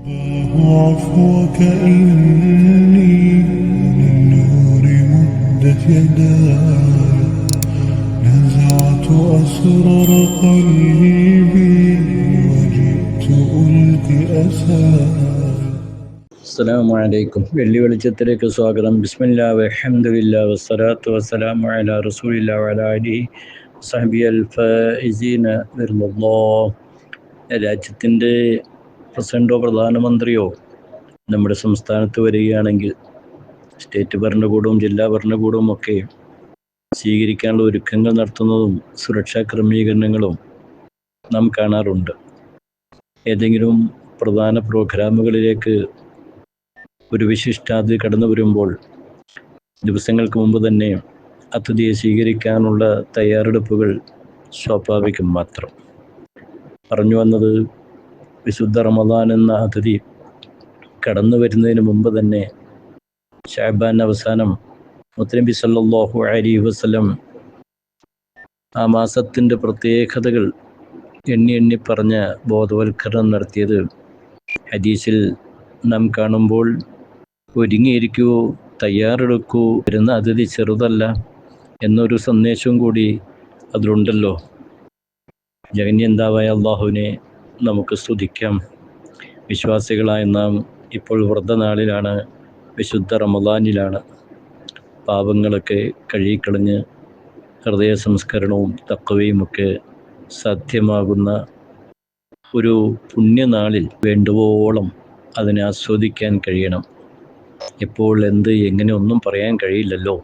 عفوك إني للنور مدت يداي نزعت أسرار قلبي وجئت ألقي أساي. അസ്സലാമു അലൈക്കും. വെള്ളി വെളിച്ചത്തിലേക്ക് സ്വാഗതം. ബിസ്മില്ലാഹി വൽഹംദുലില്ലാഹി വസ്സലാത്തു വസ്സലാമു അലാ റസൂലില്ലാഹി വഅലാ ആലിഹി വസഹ്ബിഹിൽ ഫായിസീന ബിർളില്ലാഹ്. രാജ്യത്തിൻ്റെ പ്രസിഡന്റോ പ്രധാനമന്ത്രിയോ നമ്മുടെ സംസ്ഥാനത്ത് വരികയാണെങ്കിൽ സ്റ്റേറ്റ് ഭരണകൂടവും ജില്ലാ ഭരണകൂടവും ഒക്കെ സ്വീകരിക്കാനുള്ള ഒരുക്കങ്ങൾ നടത്തുന്നതും സുരക്ഷാ ക്രമീകരണങ്ങളും നാം കാണാറുണ്ട്. ഏതെങ്കിലും പ്രധാന പ്രോഗ്രാമുകളിലേക്ക് ഒരു വിശിഷ്ടാതിഥി കടന്നു വരുമ്പോൾ ദിവസങ്ങൾക്ക് മുമ്പ് തന്നെ അതിഥിയെ സ്വീകരിക്കാനുള്ള തയ്യാറെടുപ്പുകൾ സ്വാഭാവികം മാത്രം. പറഞ്ഞു വന്നത്, വിശുദ്ധ റമദാൻ എന്ന അതിഥി കടന്നു വരുന്നതിന് മുമ്പ് തന്നെ ശഅബാൻ അവസാനം മുത്തനബി സല്ലല്ലാഹു അലൈഹി വസല്ലം ആ മാസത്തിൻ്റെ പ്രത്യേകതകൾ എണ്ണി എണ്ണി പറഞ്ഞ ബോധവൽക്കരണം നടത്തിയത് ഹദീസിൽ നാം കാണുമ്പോൾ ഒരുങ്ങിയിരിക്കൂ, തയ്യാറെടുക്കൂ, വരുന്ന അതിഥി ചെറുതല്ല എന്നൊരു സന്ദേശവും കൂടി അതിലുണ്ടല്ലോ. ജഗന്യന്താവായ അള്ളാഹുവിനെ നമുക്ക് സ്തുതിക്കാം. വിശ്വാസികളായ നാം ഇപ്പോൾ വ്രതനാളിലാണ്, വിശുദ്ധ റമദാനിലാണ്. പാപങ്ങളൊക്കെ കഴുകിക്കളഞ്ഞ് ഹൃദയ സംസ്കരണവും തഖ്വയുമൊക്കെ സാധ്യമാകുന്ന ഒരു പുണ്യനാളിൽ വേണ്ടുവോളം അതിനെ ആസ്വദിക്കാൻ കഴിയണം. എപ്പോൾ എന്ത് എങ്ങനെ ഒന്നും പറയാൻ കഴിയില്ലല്ലോ.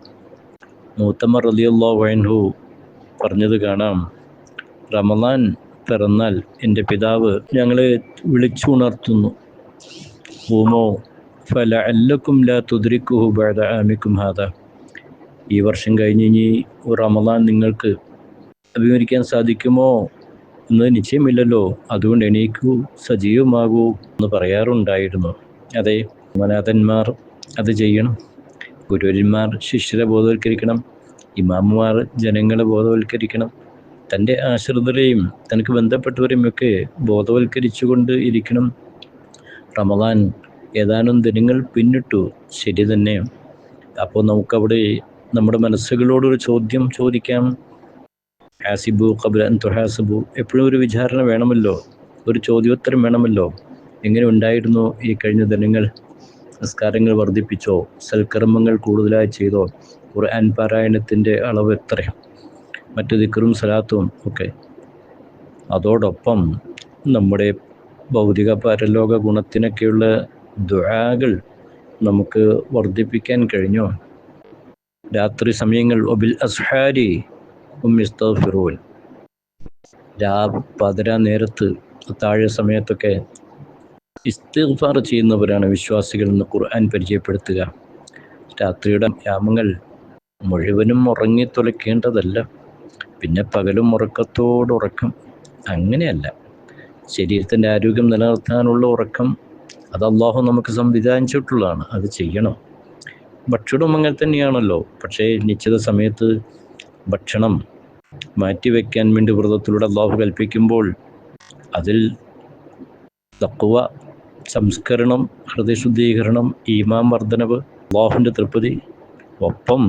മൂത്തമർ റളിയല്ലാഹു അൻഹു പറഞ്ഞത് കാണാം, റമദാൻ പിറന്നാൽ എൻ്റെ പിതാവ് ഞങ്ങളെ വിളിച്ചുണർത്തുന്നു, ഖൂമൂ ഫലഅല്ലക്കും ലാ തുദ്രിക്കുഹു ബഅദ ആമിക്കും ഹാദാ. ഈ വർഷം കഴിഞ്ഞ് ഇനി റമദാൻ നിങ്ങൾക്ക് അഭിമുഖീകരിക്കാൻ സാധിക്കുമോ എന്ന് നിശ്ചയമില്ലല്ലോ, അതുകൊണ്ട് എണീക്കൂ, സജീവമാകൂ എന്ന് പറയാറുണ്ടായിരുന്നു. അതെ, മനാഥന്മാർ അത് ചെയ്യണം. ഗുരുവര്യന്മാർ ശിഷ്യരെ ബോധവൽക്കരിക്കണം. ഇമാമുമാർ ജനങ്ങളെ ബോധവൽക്കരിക്കണം. തൻ്റെ ആശ്രിതരെയും തനിക്ക് ബന്ധപ്പെട്ടവരെയും ഒക്കെ ബോധവൽക്കരിച്ചുകൊണ്ട് ഇരിക്കണം. റമദാൻ ഏതാനും ദിനങ്ങൾ പിന്നിട്ടു, ശരി തന്നെ. അപ്പോൾ നമുക്കവിടെ നമ്മുടെ മനസ്സുകളോടൊരു ചോദ്യം ചോദിക്കാം. ഹാസിബു ഖബ്ല അൻ തുഹാസിബു. എപ്പോഴും ഒരു വിചാരണ വേണമല്ലോ, ഒരു ചോദ്യോത്തരം വേണമല്ലോ. എങ്ങനെ ഉണ്ടായിരുന്നു ഈ കഴിഞ്ഞ ദിനങ്ങൾ? നിസ്കാരങ്ങൾ വർദ്ധിപ്പിച്ചോ? സൽക്കർമ്മങ്ങൾ കൂടുതലായി ചെയ്തോ? ഖുർആൻ പാരായണത്തിൻ്റെ അളവ് എത്ര? മറ്റു ദിക്റും സലാത്തും ഒക്കെ. അതോടൊപ്പം നമ്മുടെ ഭൗതിക പരലോക ഗുണത്തിനൊക്കെയുള്ള ദുആകൾ നമുക്ക് വർദ്ധിപ്പിക്കാൻ കഴിഞ്ഞോ? രാത്രി സമയങ്ങൾ ഒബിൽ അസ്ഹാരി യസ്തഗ്ഫിറൂൻ, പതിരാ നേരത്ത് താഴെ സമയത്തൊക്കെ ഇസ്തിഗ്ഫാർ ചെയ്യുന്നവരാണ് വിശ്വാസികൾ എന്ന് ഖുർആൻ പരിചയപ്പെടുത്തുക. രാത്രിയുടെ യാമങ്ങൾ മുഴുവനും ഉറങ്ങിത്തൊലയ്ക്കേണ്ടതല്ല, പിന്നെ പകലും ഉറക്കത്തോടുറക്കം. അങ്ങനെയല്ല, ശരീരത്തിൻ്റെ ആരോഗ്യം നിലനിർത്താനുള്ള ഉറക്കം അത് അള്ളാഹു നമുക്ക് സംവിധാനിച്ചിട്ടുള്ളതാണ്, അത് ചെയ്യണം. ഭക്ഷണം അങ്ങനെ തന്നെയാണല്ലോ. പക്ഷേ നിശ്ചിത സമയത്ത് ഭക്ഷണം മാറ്റിവെക്കാൻ വേണ്ടി വ്രതത്തിലൂടെ അള്ളാഹു കൽപ്പിക്കുമ്പോൾ അതിൽ തഖ്വ, സംസ്കരണം, ഹൃദയശുദ്ധീകരണം, ഈമാൻ വർദ്ധനവ്, അള്ളാഹുവിൻ്റെ തൃപ്തി, ഒപ്പം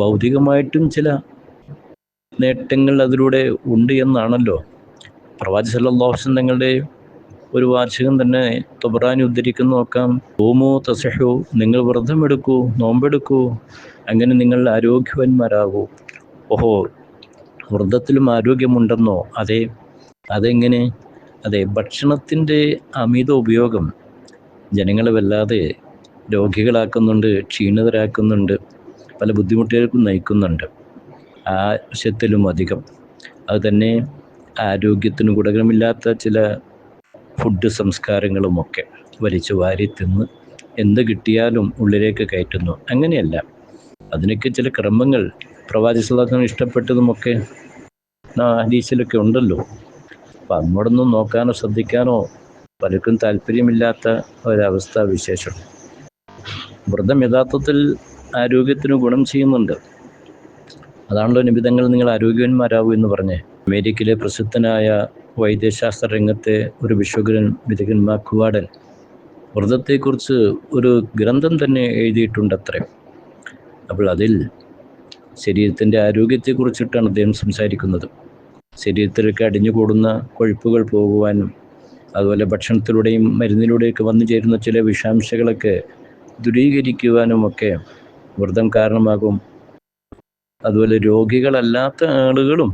ഭൗതികമായിട്ടും ചില നേട്ടങ്ങൾ അതിലൂടെ ഉണ്ട് എന്നാണല്ലോ. പ്രവാചകൻ സല്ലല്ലാഹു അലൈഹി വസല്ലം തങ്ങളുടെ ഒരു വാചകം തന്നെ തൊബറാനി ഉദ്ധരിക്കുന്നു നോക്കാം. ഊമു തസിഹു, നിങ്ങൾ വ്രതമെടുക്കൂ, നോമ്പെടുക്കൂ, അങ്ങനെ നിങ്ങൾ ആരോഗ്യവാന്മാരാകൂ. ഓഹോ, വ്രതത്തിലും ആരോഗ്യമുണ്ടെന്നോ? അതെ. അതെങ്ങനെ? അതെ, ഭക്ഷണത്തിൻ്റെ അമിത ഉപയോഗം ജനങ്ങളെ വല്ലാതെ രോഗികളാക്കുന്നുണ്ട്, ക്ഷീണിതരാക്കുന്നുണ്ട്, പല ബുദ്ധിമുട്ടുകൾക്കും നയിക്കുന്നുണ്ട്. ആവശ്യത്തിലും അധികം. അതുതന്നെ ആരോഗ്യത്തിന് ഗുണകരമില്ലാത്ത ചില ഫുഡ് സംസ്കാരങ്ങളുമൊക്കെ വലിച്ചു വാരി തിന്ന് എന്ത് കിട്ടിയാലും ഉള്ളിലേക്ക് കയറ്റുന്നു. അങ്ങനെയല്ല, അതിനൊക്കെ ചില ക്രമങ്ങൾ പ്രവാചകൻ സ്വല്ലല്ലാഹു അലൈഹി വസല്ലം ഇഷ്ടപ്പെട്ടതുമൊക്കെ ഹദീസിലൊക്കെ ഉണ്ടല്ലോ. അപ്പം അങ്ങോട്ടൊന്നും നോക്കാനോ ശ്രദ്ധിക്കാനോ പലർക്കും താല്പര്യമില്ലാത്ത ഒരവസ്ഥ വിശേഷം. വ്രതം യഥാർത്ഥത്തിൽ ആരോഗ്യത്തിന് ഗുണം ചെയ്യുന്നുണ്ട്. അതാണല്ലോ നിബിധങ്ങൾ നിങ്ങൾ ആരോഗ്യവാന്മാരാകൂ എന്ന് പറഞ്ഞ്. അമേരിക്കയിലെ പ്രസിദ്ധനായ വൈദ്യശാസ്ത്ര രംഗത്തെ ഒരു വിശ്വഗുരൻ വിദഗ്ധൻ മാക്വാഡൻ വ്രതത്തെക്കുറിച്ച് ഒരു ഗ്രന്ഥം തന്നെ എഴുതിയിട്ടുണ്ടത്രേ. അപ്പോൾ അതിൽ ശരീരത്തിൻ്റെ ആരോഗ്യത്തെക്കുറിച്ചിട്ടാണ് അദ്ദേഹം സംസാരിക്കുന്നത്. ശരീരത്തിലേക്ക് അടിഞ്ഞുകൂടുന്ന കൊഴുപ്പുകൾ പോകുവാനും അതുപോലെ ഭക്ഷണത്തിലൂടെയും മരുന്നിലൂടെയൊക്കെ വന്നു ചേരുന്ന ചില വിഷാംശങ്ങളൊക്കെ ദൂരീകരിക്കുവാനുമൊക്കെ വ്രതം കാരണമാകും. അതുപോലെ രോഗികളല്ലാത്ത ആളുകളും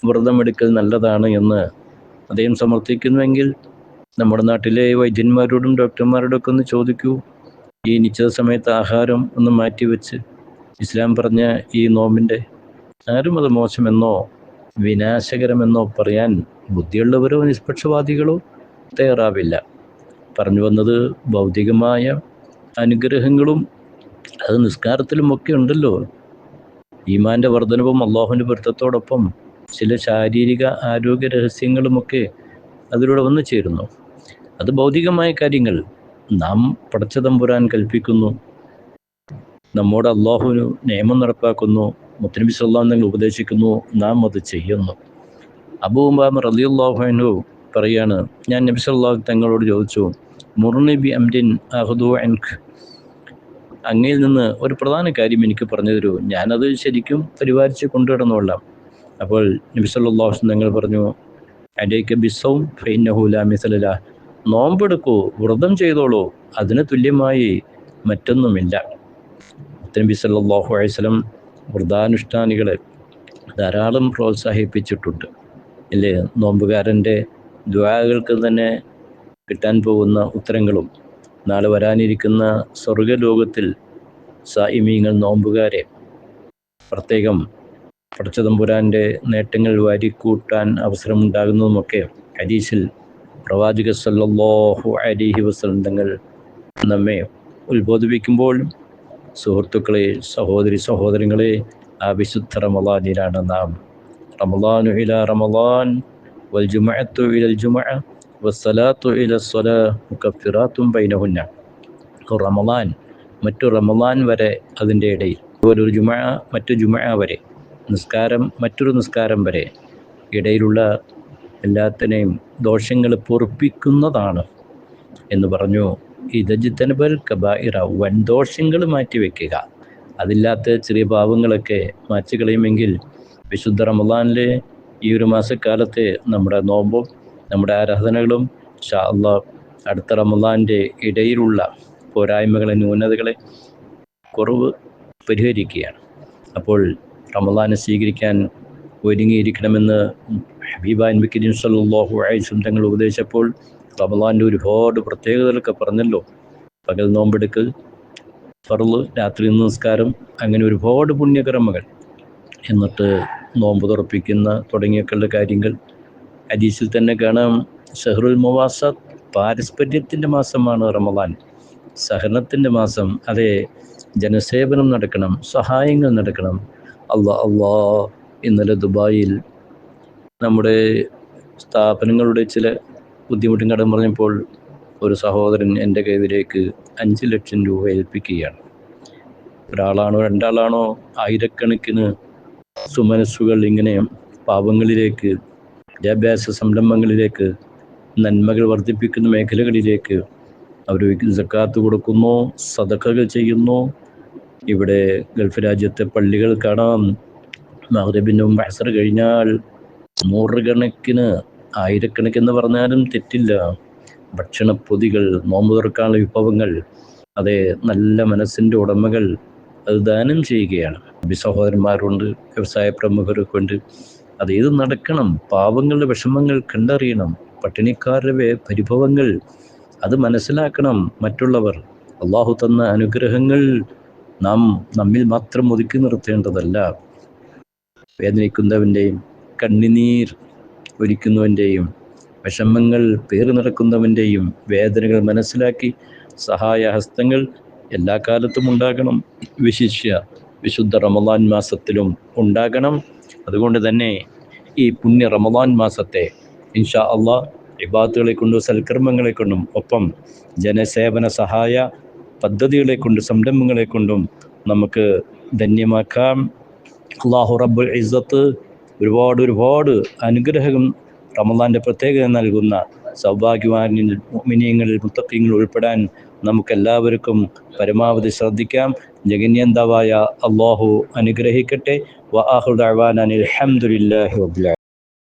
വ്രതമെടുക്കൽ നല്ലതാണ് എന്ന് അദ്ദേഹം സമർത്ഥിക്കുന്നുവെങ്കിൽ നമ്മുടെ നാട്ടിലെ വൈദ്യന്മാരോടും ഡോക്ടർമാരോടൊക്കെ ഒന്ന് ചോദിക്കൂ. ഈ നിശ്ചിത സമയത്ത് ആഹാരം ഒന്ന് മാറ്റിവെച്ച് ഇസ്ലാം പറഞ്ഞ ഈ നോമ്പിൻ്റെ ആരും അത് മോശമെന്നോ വിനാശകരമെന്നോ പറയാൻ ബുദ്ധിയുള്ളവരോ നിഷ്പക്ഷവാദികളോ തയ്യാറാവില്ല. പറഞ്ഞു വന്നത് ഭൗതികമായ അനുഗ്രഹങ്ങളും അത് നിസ്കാരത്തിലും ഒക്കെ ഉണ്ടല്ലോ. ഈമാൻ്റെ വർധനവും അള്ളാഹുവിൻ്റെ പൊരുത്തത്തോടൊപ്പം ചില ശാരീരിക ആരോഗ്യ രഹസ്യങ്ങളുമൊക്കെ അതിലൂടെ വന്നു ചേരുന്നു. അത് ഭൗതികമായ കാര്യങ്ങൾ. നാം പടച്ച തമ്പുരാൻ കൽപ്പിക്കുന്നു, നമ്മോട് അള്ളാഹുവിന് നിയമം നടപ്പാക്കുന്നു, മുത്തനബി സല്ലല്ലാഹു അലൈഹി വസല്ലം ഉപദേശിക്കുന്നു, നാം അത് ചെയ്യുന്നു. അബൂ ഉമാമ റളിയല്ലാഹു അൻഹു പറയാണ്, ഞാൻ നബി സല്ലല്ലാഹു തങ്ങളോട് ചോദിച്ചു, മുർനി ബി അംരിൻ അഖ്ദു അൻക, അങ്ങയിൽ നിന്ന് ഒരു പ്രധാന കാര്യം എനിക്ക് പറഞ്ഞു തരൂ, ഞാനത് ശരിക്കും പരിപാലിച്ച് കൊണ്ടുനടന്നോളാം. അപ്പോൾ നബി സല്ലല്ലാഹു അലൈഹി വസല്ലം തങ്ങൾ പറഞ്ഞു, അലൈക ബിസ്സൗം ഫഇന്നഹു ലാ മിസ്ല ലഹ്, നോമ്പെടുക്കൂ, വ്രതം ചെയ്തോളൂ, അതിന് തുല്യമായി മറ്റൊന്നുമില്ല. നബി സല്ലല്ലാഹു അലൈഹി വസല്ലം വ്രതാനുഷ്ഠാനികളെ ധാരാളം പ്രോത്സാഹിപ്പിച്ചിട്ടുണ്ട് ഇല്ലേ. നോമ്പുകാരൻ്റെ ദുആകൾക്ക് തന്നെ കിട്ടാൻ പോകുന്ന ഉത്തരങ്ങളും നാളെ വരാനിരിക്കുന്ന സ്വർഗലോകത്തിൽ സായിമീങ്ങൾ നോമ്പുകാരെ പ്രത്യേകം പടച്ചതമ്പുരാൻ്റെ നേട്ടങ്ങൾ വാരിക്കൂട്ടാൻ അവസരമുണ്ടാകുന്നതുമൊക്കെ ഹദീസിൽ പ്രവാചക സല്ലല്ലാഹു അലൈഹി വസല്ലം തങ്ങൾ നമ്മെ ഉത്ബോധിപ്പിക്കുമ്പോൾ, സുഹൃത്തുക്കളെ, സഹോദരി സഹോദരങ്ങളെ, ആ വിശുദ്ധ റമളാനിലാണ് നാം. റമളാനു ഇലാ റമളാൻ വൽ ജുമുഅത്തു ഇലൽ ജുമുഅ വസ്സലാത്തു ഇലസ്സലാ മുകഫിറാത്തും ബൈനഹുന്ന. റമളാൻ മറ്റു റമളാൻ വരെ, അതിൻ്റെ ഇടയിൽ ഒരു ജുമുഅ മറ്റു ജുമുഅ വരെ, നിസ്കാരം മറ്റൊരു നിസ്കാരം വരെ, ഇടയിലുള്ള എല്ലാത്തിനെയും ദോഷങ്ങൾ പൊറുപ്പിക്കുന്നതാണ് എന്ന് പറഞ്ഞു. ഇദജ്തനബൽ കബായിറ, വൻ ദോഷങ്ങൾ മാറ്റിവെക്കുക, അതില്ലാത്ത ചെറിയ പാവങ്ങളൊക്കെ മാറ്റിക്കളയുമെങ്കിൽ വിശുദ്ധ റമളാനിലെ ഈ ഒരു മാസക്കാലത്തെ നമ്മുടെ നോമ്പും നമ്മുടെ ആരാധനകളും ഇൻഷാ അല്ലാഹ് അടുത്ത റമളാൻ്റെ ഇടയിലുള്ള പോരായ്മകളെ, ന്യൂനതകളെ, കുറവ് പരിഹരിക്കുകയാണ്. അപ്പോൾ റമളാനെ സ്വീകരിക്കാൻ ഒരുങ്ങിയിരിക്കണമെന്ന് ഹബീബായ നബി കരീം സല്ലല്ലാഹു അലൈഹി വസല്ലം തങ്ങൾ ഉപദേശിച്ചപ്പോൾ റമളാൻ്റെ ഒരുപാട് പ്രത്യേകതകളൊക്കെ പറഞ്ഞല്ലോ. പകൽ നോമ്പെടുക്കൽ, ഫർള്, രാത്രി നിസ്കാരം, അങ്ങനെ ഒരുപാട് പുണ്യകർമ്മങ്ങൾ, എന്നിട്ട് നോമ്പ് തുറപ്പിക്കുന്ന തുടങ്ങിയൊക്കെയുള്ള കാര്യങ്ങൾ. ഹദീസിൽ തന്നെ കാണാം, ഷഹ്റുൽ മുവാസാത്ത്, പാരസ്പര്യത്തിൻ്റെ മാസമാണ് റമളാൻ, സഹനത്തിൻ്റെ മാസം. അതെ, ജനസേവനം നടക്കണം, സഹായങ്ങൾ നടക്കണം. അല്ലാ ഇന്നലെ ദുബായിൽ നമ്മുടെ സ്ഥാപനങ്ങളുടെ ചില ബുദ്ധിമുട്ടും കടം പറഞ്ഞപ്പോൾ ഒരു സഹോദരൻ എൻ്റെ കയ്യിലേക്ക് 5 ലക്ഷം രൂപ ഏൽപ്പിക്കുകയാണ്. ഒരാളാണോ രണ്ടാളാണോ, ആയിരക്കണക്കിന് സുമനസ്സുകൾ ഇങ്ങനെ പാവങ്ങളിലേക്ക്, വിദ്യാഭ്യാസ സംരംഭങ്ങളിലേക്ക്, നന്മകൾ വർദ്ധിപ്പിക്കുന്ന മേഖലകളിലേക്ക് അവർ സക്കാത്ത് കൊടുക്കുന്നു, സദഖകൾ ചെയ്യുന്നു. ഇവിടെ ഗൾഫ് രാജ്യത്തെ പള്ളികൾ കാണാം, മഗ്രിബിനും അസ്ർ കഴിഞ്ഞാൽ നൂറുകണക്കിന്, ആയിരക്കണക്കെന്ന് പറഞ്ഞാലും തെറ്റില്ല, ഭക്ഷണപ്പൊതികൾ, നോമ്പ് തുറക്കാനുള്ള വിഭവങ്ങൾ, അതെ, നല്ല മനസ്സിൻ്റെ ഉടമകൾ അത് ദാനം ചെയ്യുകയാണ്. സഹോദരന്മാരുണ്ട്, വ്യവസായ പ്രമുഖരൊക്കെ ഉണ്ട്. അത് ഇത് നടക്കണം. പാവങ്ങളുടെ വിഷമങ്ങൾ കണ്ടറിയണം, പട്ടിണിക്കാരുടെ പരിഭവങ്ങൾ അത് മനസ്സിലാക്കണം മറ്റുള്ളവർ. അള്ളാഹു തന്ന അനുഗ്രഹങ്ങൾ നാം നമ്മിൽ മാത്രം ഒതുക്കി നിർത്തേണ്ടതല്ല. വേദനിക്കുന്നവൻ്റെയും കണ്ണുനീർ ഒലിക്കുന്നവൻ്റെയും വിഷമങ്ങൾ പേറി നടക്കുന്നവൻ്റെയും വേദനകൾ മനസ്സിലാക്കി സഹായഹസ്തങ്ങൾ എല്ലാ കാലത്തും ഉണ്ടാകണം, വിശിഷ്യ വിശുദ്ധ റമളാൻ മാസത്തിലും ഉണ്ടാകണം. അതുകൊണ്ട് തന്നെ ഈ പുണ്യ റമളാൻ മാസത്തെ ഇൻഷാ അള്ളാഹ് ഇബാദത്തുകളെ കൊണ്ടും സൽക്കർമ്മങ്ങളെ കൊണ്ടും ഒപ്പം ജനസേവന സഹായ പദ്ധതികളെ കൊണ്ട്, സംരംഭങ്ങളെ കൊണ്ടും നമുക്ക് ധന്യമാക്കാം. അല്ലാഹു റബ്ബുൽ ഇസ്സത്ത് ഒരുപാട് അനുഗ്രഹം റമളാൻ്റെ പ്രത്യേകത നൽകുന്ന സൗഭാഗ്യവാനിൽ മുഅ്മിനീങ്ങളിൽ മുത്തഖീങ്ങളിൽ ഉൾപ്പെടാൻ നമുക്കെല്ലാവർക്കും പരമാവധി ശ്രദ്ധിക്കാം. ജഗന്യന്താവായ അള്ളാഹു അനുഗ്രഹിക്കട്ടെ. വആഖിറു ദഅ്വാനാ അൽഹംദുലില്ലാഹി റബ്ബിൽ ആലമീൻ.